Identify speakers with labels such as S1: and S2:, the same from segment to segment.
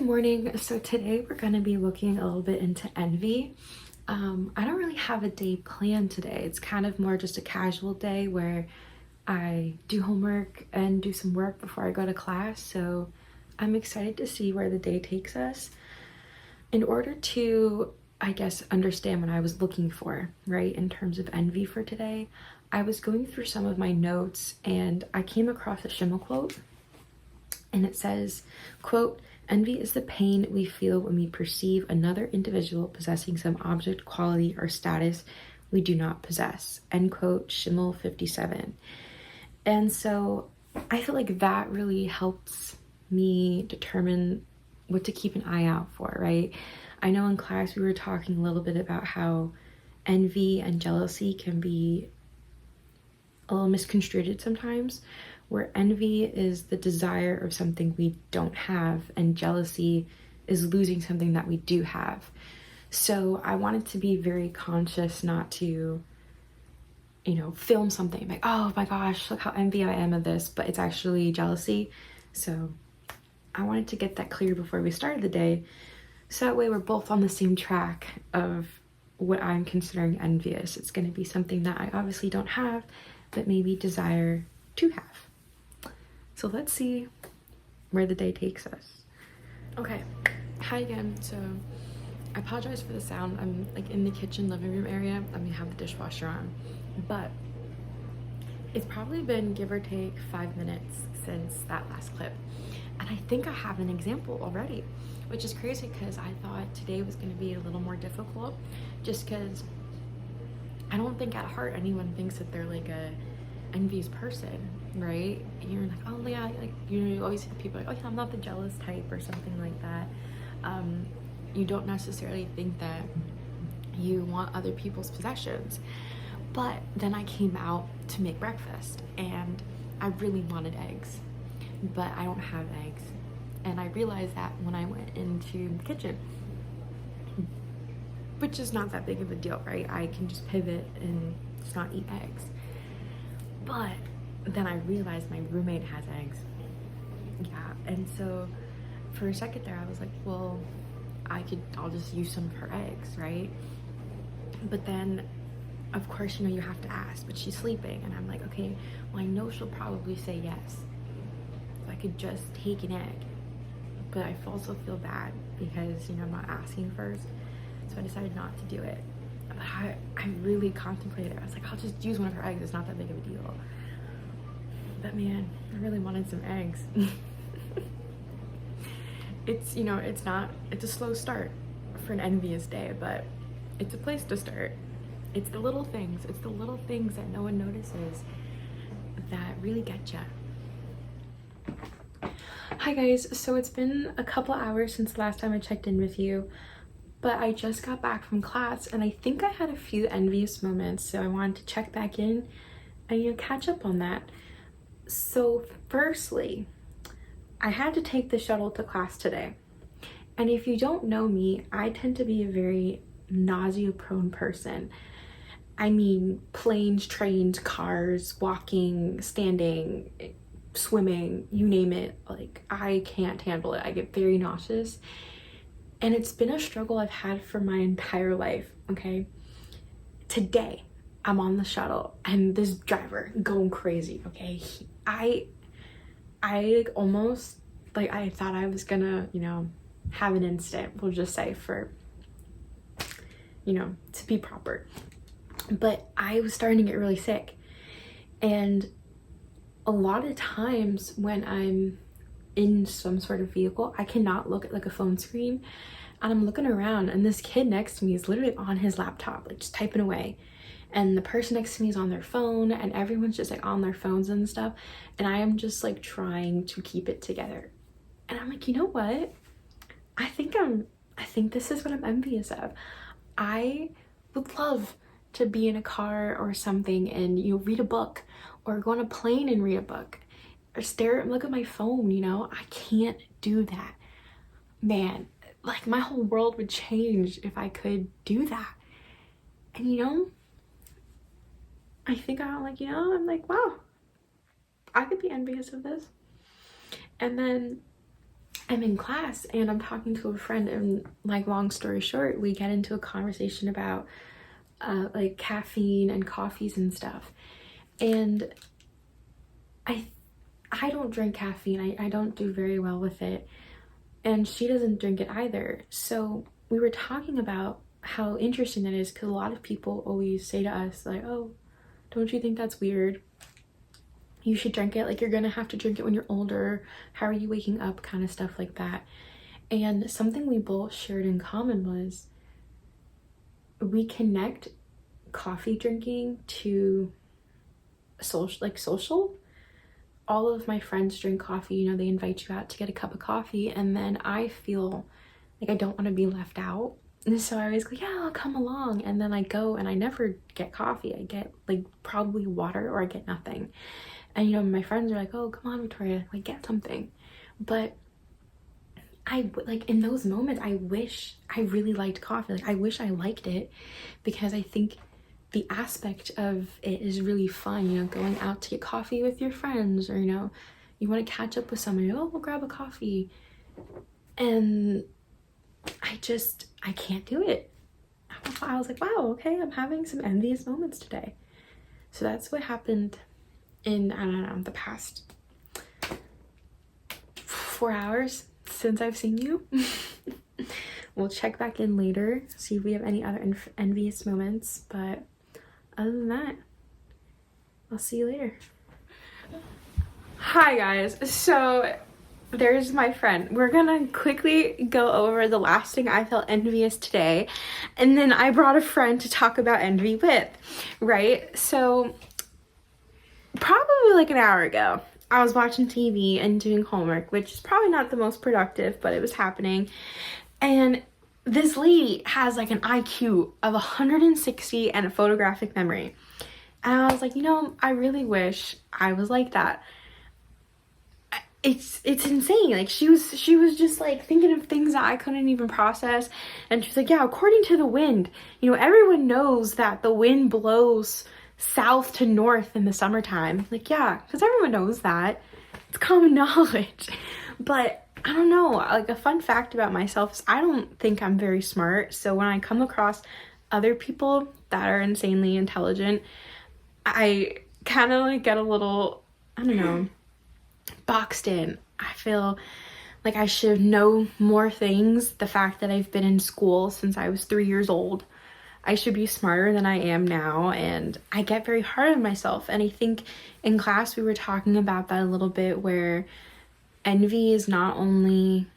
S1: morning. So today we're going to be looking a little bit into envy. I don't really have a day planned today. It's kind of more just a casual day where I do homework and do some work before I go to class. So I'm excited to see where the day takes us. In order to, I guess, understand what I was looking for, right, in terms of envy for today, I was going through some of my notes and I came across a Schimmel quote. And it says, quote, "Envy is the pain we feel when we perceive another individual possessing some object, quality, or status we do not possess." End quote, Schimmel 57. And so I feel like that really helps me determine what to keep an eye out for, right? I know in class we were talking a little bit about how envy and jealousy can be a little misconstrued sometimes, where envy is the desire of something we don't have and jealousy is losing something that we do have. So I wanted to be very conscious not to, film something like, oh my gosh, look how envy I am of this, but it's actually jealousy. So I wanted to get that clear before we started the day, so that way we're both on the same track of what I'm considering envious. It's going to be something that I obviously don't have, but maybe desire to have. So let's see where the day takes us. Okay, hi again. So I apologize for the sound. I'm like in the kitchen living room area. I'm gonna have the dishwasher on, but it's probably been give or take 5 minutes since that last clip. And I think I have an example already, which is crazy because I thought today was going to be a little more difficult just because I don't think at heart anyone thinks that they're like a envious person, right? And you're like, oh yeah, like you always see the people like, oh yeah, I'm not the jealous type or something like that. You don't necessarily think that you want other people's possessions. But then I came out to make breakfast and I really wanted eggs, but I don't have eggs. And I realized that when I went into the kitchen, which is not that big of a deal, right? I can just pivot and just not eat eggs. But then I realized my roommate has eggs. Yeah, and so for a second there, I was like, well, I'll just use some of her eggs, right? But then, of course, you have to ask, but she's sleeping. And I'm like, okay, well, I know she'll probably say yes. So I could just take an egg. But I also feel bad because, I'm not asking first. So I decided not to do it. But I really contemplated it. I was like, I'll just use one of her eggs. It's not that big of a deal. But man, I really wanted some eggs. It's a slow start for an envious day, but it's a place to start. It's the little things. It's the little things that no one notices that really get you. Hi guys, so it's been a couple hours since the last time I checked in with you, but I just got back from class and I think I had a few envious moments, so I wanted to check back in and catch up on that. So firstly, I had to take the shuttle to class today. And if you don't know me, I tend to be a very nausea-prone person. I mean, planes, trains, cars, walking, standing, swimming, you name it. Like, I can't handle it. I get very nauseous. And it's been a struggle I've had for my entire life, okay? Today, I'm on the shuttle and this driver going crazy, okay? I almost, I thought I was gonna, have an instant, we'll just say, for, to be proper. But I was starting to get really sick. And a lot of times when I'm in some sort of vehicle, I cannot look at like a phone screen. And I'm looking around and this kid next to me is literally on his laptop, like just typing away. And the person next to me is on their phone and everyone's just like on their phones and stuff. And I am just like trying to keep it together. And I'm like, you know what? I think this is what I'm envious of. I would love to be in a car or something and read a book, or go on a plane and read a book, or look at my phone. I can't do that. Man, like my whole world would change if I could do that. And I think I'm like, wow, I could be envious of this. And then I'm in class and I'm talking to a friend, and like, long story short, we get into a conversation about like caffeine and coffees and stuff. And I don't drink caffeine. I don't do very well with it. And she doesn't drink it either. So we were talking about how interesting that is, because a lot of people always say to us, like, oh, don't you think that's weird? You should drink it. Like, you're gonna have to drink it when you're older. How are you waking up? Kind of stuff like that. And something we both shared in common was we connect coffee drinking to social. All of my friends drink coffee. You know, they invite you out to get a cup of coffee, and then I feel like I don't want to be left out. And so I always go, yeah, I'll come along. And then I go and I never get coffee. I get like probably water, or I get nothing. And, you know, my friends are like, oh, come on, Victoria, like, get something. But I, like, in those moments, I wish I really liked coffee. Like, I wish I liked it, because I think the aspect of it is really fun, you know, going out to get coffee with your friends, or, you know, you want to catch up with someone, oh, we'll grab a coffee. And I can't do it. I was like, wow, okay, I'm having some envious moments today. So that's what happened in, I don't know, the past 4 hours since I've seen you. We'll check back in later, see if we have any other envious moments, but other than that, I'll see you later. Hi guys, so there's my friend. We're gonna quickly go over the last thing I felt envious today, and then I brought a friend to talk about envy with, right? So probably like an hour ago, I was watching TV and doing homework, which is probably not the most productive, but it was happening. And this lady has like an IQ of 160 and a photographic memory. And I was like, you know, I really wish I was like that. It's insane. Like, she was just like thinking of things that I couldn't even process. And she's like, yeah, according to the wind, you know, everyone knows that the wind blows south to north in the summertime. Like, yeah, because everyone knows that. It's common knowledge. But I don't know, like, a fun fact about myself is I don't think I'm very smart. So when I come across other people that are insanely intelligent, I kind of like get a little, I don't know, boxed in. I feel like I should know more things. The fact that I've been in school since I was 3 years old, I should be smarter than I am now, and I get very hard on myself. And I think in class we were talking about that a little bit, where envy is not only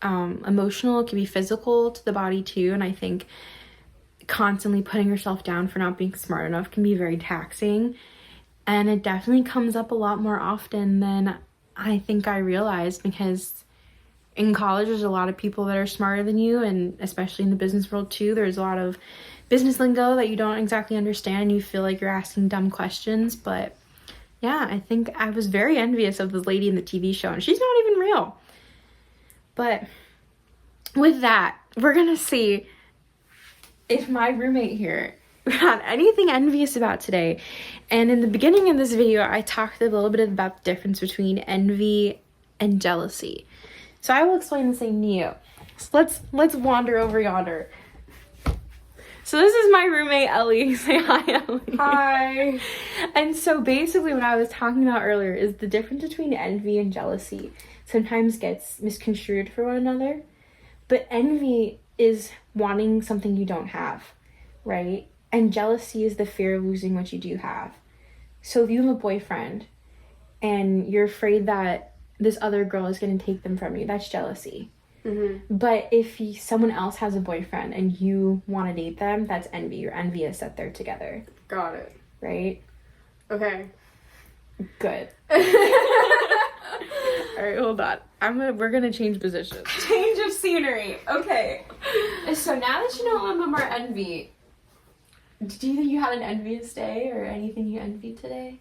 S1: emotional, it can be physical to the body too. And I think constantly putting yourself down for not being smart enough can be very taxing. And it definitely comes up a lot more often than I think I realized, because in college there's a lot of people that are smarter than you, and especially in the business world too, there's a lot of business lingo that you don't exactly understand, and you feel like you're asking dumb questions. But yeah, I think I was very envious of this lady in the TV show, and she's not even real. But with that, we're gonna see if my roommate here had anything envious about today. And in the beginning of this video, I talked a little bit about the difference between envy and jealousy. So I will explain the same to you. So let's wander over yonder. So this is my roommate, Ellie. Say hi, Ellie.
S2: Hi.
S1: And so basically what I was talking about earlier is the difference between envy and jealousy sometimes gets misconstrued for one another. But envy is wanting something you don't have, right? And jealousy is the fear of losing what you do have. So if you have a boyfriend and you're afraid that this other girl is going to take them from you, that's jealousy. Mm-hmm. But if someone else has a boyfriend and you want to date them, that's envy. You're envious that they're together.
S2: Got it.
S1: Right?
S2: Okay.
S1: Good. All right, hold on. We're gonna change positions.
S2: Change of scenery. Okay. So now that you know a little bit more envy,
S1: do you think you had an envious day or anything you envied today?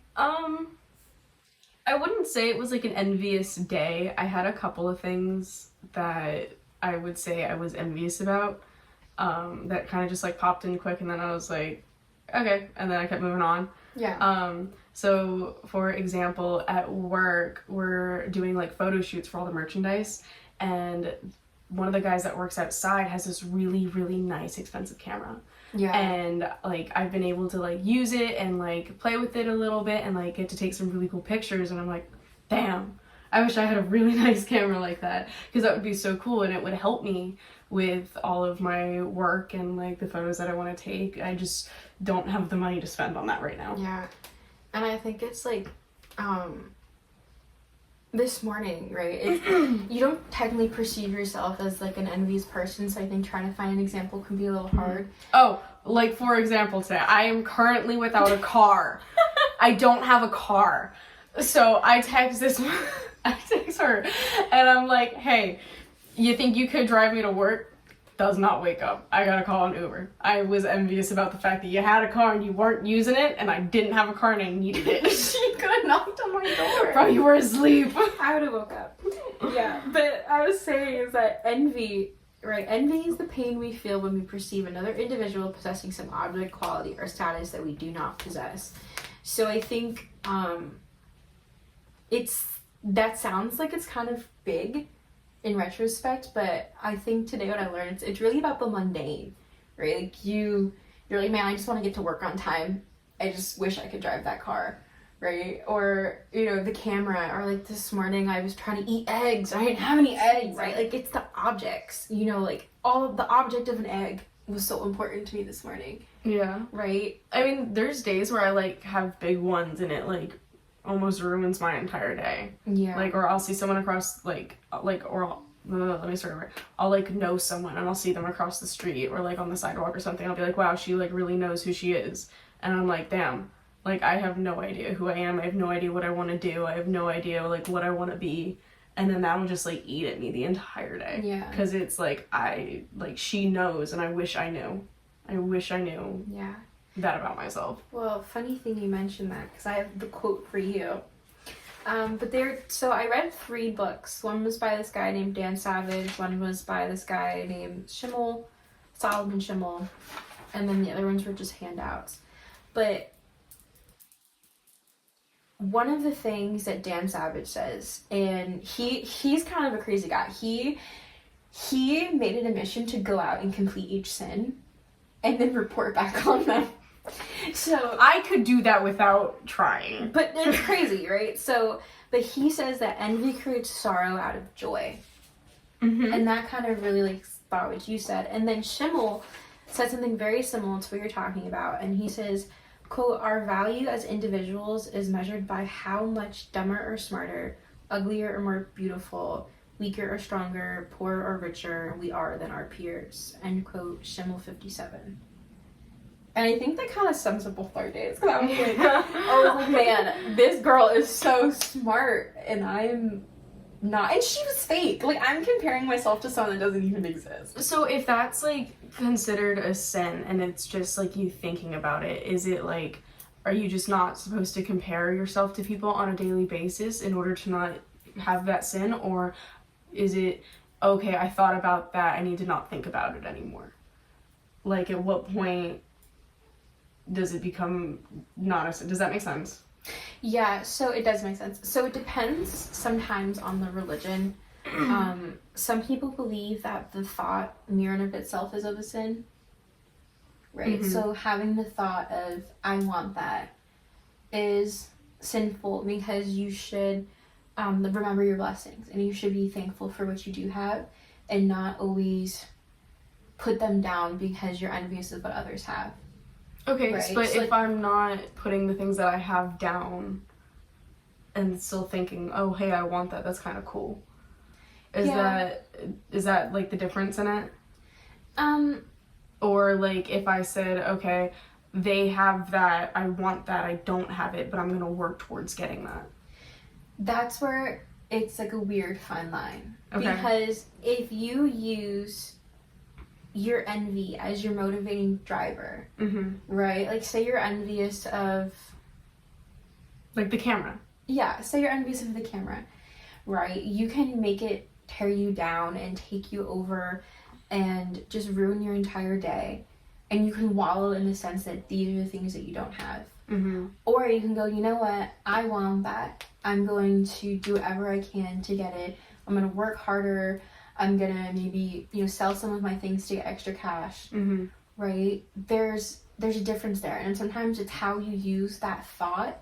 S2: I wouldn't say it was like an envious day. I had a couple of things that I would say I was envious about, that kind of just like popped in quick, and then I was like, okay, and then I kept moving on.
S1: Yeah.
S2: So, for example, at work, we're doing like photo shoots for all the merchandise, and one of the guys that works outside has this really, really nice, expensive camera.
S1: Yeah.
S2: And like I've been able to like use it and like play with it a little bit and like get to take some really cool pictures, and I'm like, damn, I wish I had a really nice camera like that, because that would be so cool and it would help me with all of my work and like the photos that I want to take. I just don't have the money to spend on that right now.
S3: Yeah. And I think it's like, this morning, right? You don't technically perceive yourself as like an envious person, so I think trying to find an example can be a little hard.
S2: Oh, like for example today, I am currently without a car. I don't have a car. So I text her and I'm like, hey, you think you could drive me to work? Does not wake up. I gotta call an Uber. I was envious about the fact that you had a car and you weren't using it, and I didn't have a car and I needed it.
S3: She could have knocked on my door.
S2: Bro, you were asleep.
S3: I would have woke up. Yeah, but I was saying is that envy, right? Envy is the pain we feel when we perceive another individual possessing some object, quality, or status that we do not possess. So I think that sounds like it's kind of big in retrospect, but I think today what I learned, it's really about the mundane, right? Like you're like, man, I just want to get to work on time. I just wish I could drive that car, right? Or, you know, the camera, or like this morning I was trying to eat eggs. I didn't have any eggs, right? Like it's the objects, you know, like all of the object of an egg was so important to me this morning.
S2: Yeah.
S3: Right?
S2: I mean, there's days where I like have big ones and it like almost ruins my entire day.
S3: Yeah.
S2: Like, or I'll see someone across let me start over. I'll like know someone and I'll see them across the street or like on the sidewalk or something. I'll be like, wow, she like really knows who she is. And I'm like, damn, like I have no idea who I am. I have no idea what I want to do. I have no idea like what I want to be. And then that will just like eat at me the entire day.
S3: Yeah.
S2: Because it's like she knows and I wish I knew. I wish I knew
S3: Yeah.
S2: that about myself.
S3: Well, funny thing you mentioned that, because I have the quote for you. So I read 3 books. One was by this guy named Dan Savage. One was by this guy named Solomon Schimmel. And then the other ones were just handouts. But one of the things that Dan Savage says, and he's kind of a crazy guy. He made it a mission to go out and complete each sin and then report back on them. So
S2: I could do that without trying.
S3: But it's crazy, right? But he says that envy creates sorrow out of joy.
S2: Mm-hmm.
S3: And that kind of really like about what you said. And then Schimmel said something very similar to what you're talking about. And he says, quote, our value as individuals is measured by how much dumber or smarter, uglier or more beautiful, weaker or stronger, poorer or richer we are than our peers. End quote, Schimmel 57. And I think that kind of sums up both our days. Because I was like, man, this girl is so smart, and I'm not. And she was fake. Like, I'm comparing myself to someone that doesn't even exist.
S2: So if that's like considered a sin and it's just like you thinking about it, is it like, are you just not supposed to compare yourself to people on a daily basis in order to not have that sin? Or is it, okay, I thought about that, I need to not think about it anymore? Like, at what point does it become not a sin? Does that make sense?
S3: Yeah, so it does make sense. So it depends sometimes on the religion. Some people believe that the thought in and of itself is of a sin, right?
S2: Mm-hmm.
S3: So having the thought of I want that is sinful, because you should remember your blessings and you should be thankful for what you do have and not always put them down because you're envious of what others have.
S2: Okay,
S3: right?
S2: but
S3: So
S2: if I'm not putting the things that I have down and still thinking, oh, hey, I want that, that's kind of cool. Is that like the difference in it? Or like if I said, okay, they have that, I want that, I don't have it, but I'm going to work towards getting that.
S3: That's where it's like a weird fine line.
S2: Okay.
S3: Because if you use your envy as your motivating driver,
S2: Mm-hmm.
S3: right? Like, say you're envious of...
S2: Like the camera.
S3: Yeah, say you're envious of the camera, right? You can make it tear you down and take you over and just ruin your entire day. And you can wallow in the sense that these are the things that you don't have.
S2: Mm-hmm.
S3: Or you can go, you know what, I want that. I'm going to do whatever I can to get it. I'm going to work harder. I'm going to maybe, sell some of my things to get extra cash,
S2: Mm-hmm.
S3: right? There's a difference there. And sometimes it's how you use that thought.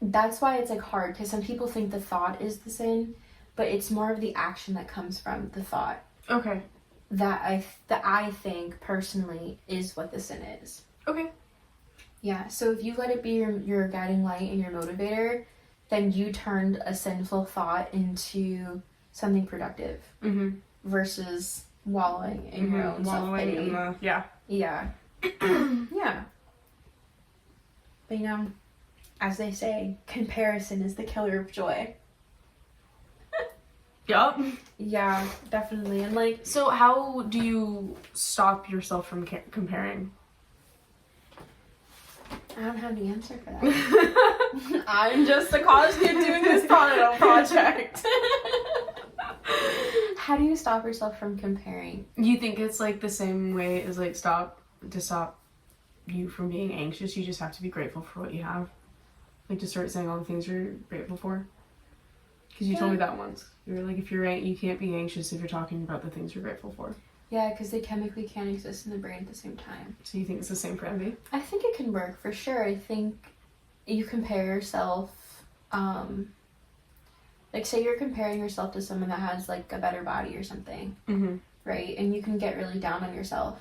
S3: That's why it's like hard, because some people think the thought is the sin, but it's more of the action that comes from the thought
S2: Okay.
S3: that I think personally is what the sin is.
S2: Okay.
S3: Yeah, so if you let it be your guiding light and your motivator, then you turned a sinful thought into something productive
S2: Mm-hmm.
S3: versus wallowing in your own self-pity.
S2: Yeah.
S3: Yeah. Yeah. But as they say, comparison is the killer of joy.
S2: Yup.
S3: Yeah, definitely. And like,
S2: So how do you stop yourself from comparing?
S3: I don't have the answer for that. I'm just a college kid doing this project. How do you stop yourself from comparing?
S2: You think it's like the same way as like stop you from being anxious? You just have to be grateful for what you have. Like to start saying all the things you're grateful for. Because you told me that once. You were like, if you can't be anxious if you're talking about the things you're grateful for.
S3: Yeah, because they chemically can't exist in the brain at the same time.
S2: So you think it's the same for envy?
S3: I think it can work for sure. I think you compare yourself, like say you're comparing yourself to someone that has like a better body or something,
S2: Mm-hmm.
S3: right? And you can get really down on yourself.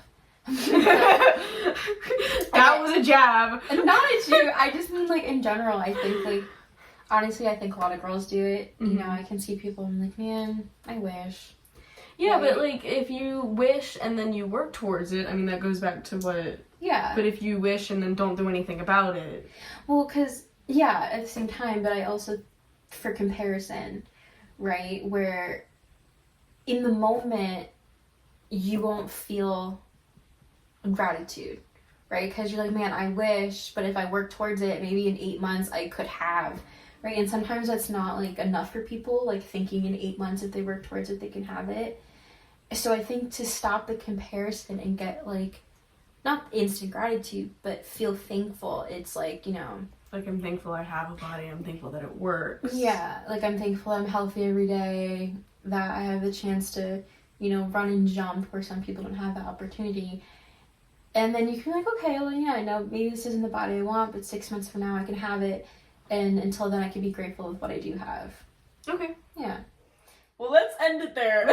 S2: That was a jab.
S3: And not at you. I just mean like in general. I think like honestly, I think a lot of girls do it.
S2: Mhm.
S3: I can see people. I'm like, man, I wish.
S2: Yeah,
S3: Right.
S2: but like if you wish and then you work towards it, I mean that goes back to what.
S3: Yeah.
S2: But if you wish and then don't do anything about it.
S3: Well, because, yeah, at the same time, but I also, for comparison, right, where in the moment, you won't feel gratitude, right? Because you're like, man, I wish, but if I work towards it, maybe in 8 months I could have, right? And sometimes that's not, like, enough for people, like, thinking in 8 months if they work towards it, they can have it. So I think to stop the comparison and get, like, not instant gratitude, but feel thankful. It's like,
S2: Like I'm thankful I have a body. I'm thankful that it works.
S3: yeah, like I'm thankful I'm healthy every day, that I have the chance to, run and jump where some people don't have that opportunity. And then you can be like, okay, well, yeah, I know maybe this isn't the body I want, but 6 months from now I can have it. And until then I can be grateful with what I do have.
S2: Okay.
S3: Yeah.
S2: Well, let's end it there.